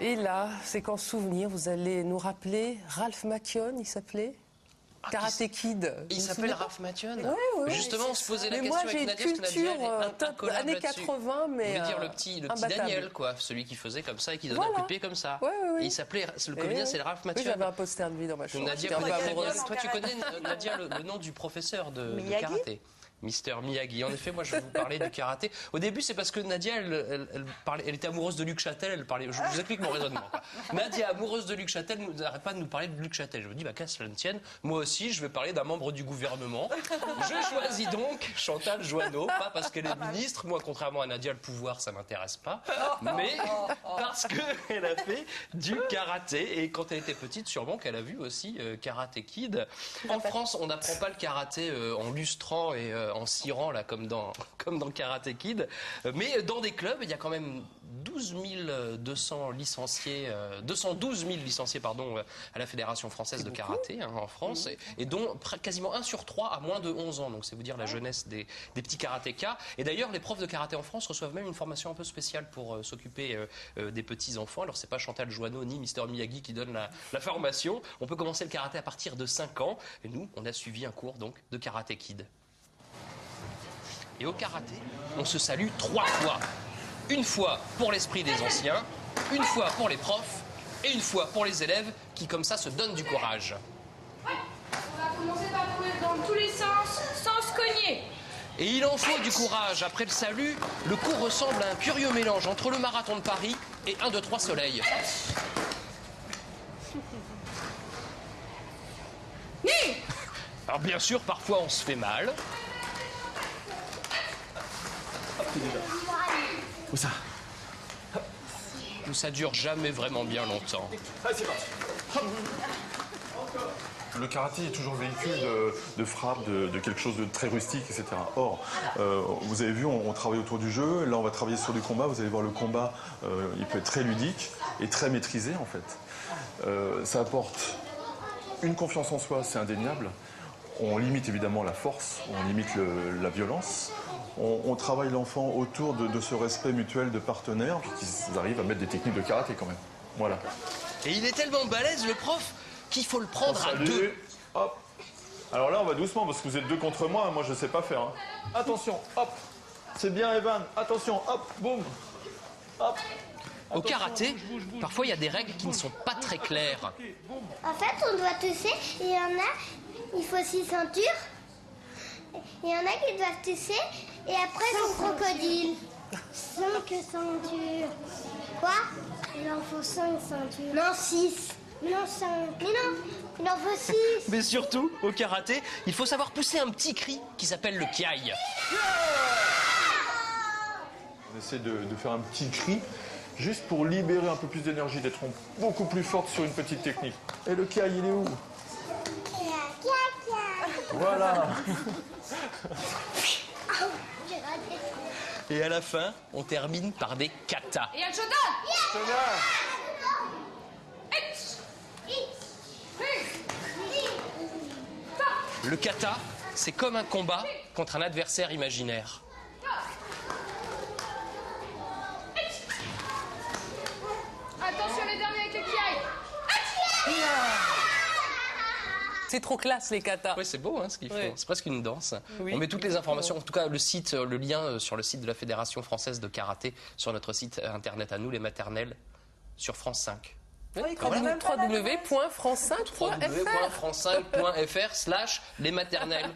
Et là, c'est qu'en souvenir, vous allez nous rappeler Ralph Macchio, il s'appelait Karate Kid. Il s'appelle Ralph Macchio. Ouais, Justement, on se posait la mais question moi, avec Nadia, parce que Nadia, elle est top années 80, mais vous voulez dire le petit Daniel, quoi, celui qui faisait comme ça et qui donnait un coup de pied comme ça. Et il s'appelait, le comédien, c'est le Ralph Macchio. Oui, j'avais un poster de lui dans ma chambre. Nadia, toi, tu connais, Nadia, le nom du professeur de karaté? Mister Miyagi. En effet, moi, je vais vous parler du karaté. Au début, c'est parce que Nadia, elle était amoureuse de Luc Châtel. Je vous explique mon raisonnement. Nadia, amoureuse de Luc Châtel, n'arrête pas de nous parler de Luc Châtel. Je me dis, qu'à cela ne tienne, moi aussi, je vais parler d'un membre du gouvernement. Je choisis donc Chantal Joanneau, pas parce qu'elle est ministre. Moi, contrairement à Nadia, le pouvoir, ça m'intéresse pas. Mais parce qu'elle a fait du karaté. Et quand elle était petite, sûrement qu'elle a vu aussi Karate Kid. En France, on n'apprend pas le karaté en lustrant et en cirant là comme dans Karate Kid, mais dans des clubs il y a quand même 212 000 licenciés pardon, à la Fédération française de karaté en France, et dont quasiment 1 sur 3 a moins de 11 ans, donc c'est vous dire la jeunesse des petits karatékas. Et d'ailleurs les profs de karaté en France reçoivent même une formation un peu spéciale pour s'occuper des petits enfants. Alors c'est pas Chantal Joanneau ni Mister Miyagi qui donne la formation. On peut commencer le karaté à partir de 5 ans, et nous on a suivi un cours donc de Karate Kid. Et au karaté, on se salue 3 fois. Une fois pour l'esprit des anciens, une fois pour les profs et une fois pour les élèves qui, comme ça, se donnent du courage. On va commencer par courir dans tous les sens, sans se cogner. Et il en faut du courage. Après le salut, le cours ressemble à un curieux mélange entre le marathon de Paris et 1, 2, 3 soleils. Alors bien sûr, parfois on se fait mal. Où ça? Où ça dure jamais vraiment bien longtemps. Allez, c'est parti. Le karaté est toujours véhicule de frappe, de quelque chose de très rustique, etc. Or, vous avez vu, on travaille autour du jeu. Là, on va travailler sur du combat. Vous allez voir, le combat, il peut être très ludique et très maîtrisé, en fait. Ça apporte une confiance en soi, c'est indéniable. On limite évidemment la force, on limite la violence. On travaille l'enfant autour de ce respect mutuel de partenaires, puis qu'ils arrivent à mettre des techniques de karaté quand même. Voilà. Et il est tellement balèze, le prof, qu'il faut le prendre à 2. Hop. Alors là, on va doucement, parce que vous êtes 2 contre moi, moi je sais pas faire. Hein. Attention, hop. C'est bien, Evan. Attention, hop, boum. Hop. Au karaté, parfois il y a des règles qui ne sont pas très claires. En fait, on doit tousser, et il y en a, il faut 6 ceintures. Il y en a qui doivent tousser, et après son crocodile. 5 ceintures. Quoi? Il en faut 5 ceintures. Non, 6. Non, 5. Mais non, il en faut 6. Mais surtout, au karaté, il faut savoir pousser un petit cri qui s'appelle le kiai. On essaie de faire un petit cri, juste pour libérer un peu plus d'énergie, d'être beaucoup plus forte sur une petite technique. Et le kiai, il est où? Voilà. Et à la fin, on termine par des katas. Et il y a le shodan. Le kata, c'est comme un combat contre un adversaire imaginaire. Attention les derniers avec les kiaïs. C'est trop classe, les katas. Oui, c'est beau ce qu'ils font. Ouais. C'est presque une danse. Oui. On met toutes les informations, en tout cas le lien sur le site de la Fédération française de karaté, sur notre site internet à nous, les maternelles, sur France 5. Oui, www.france5.fr. www.france5.fr/les maternelles.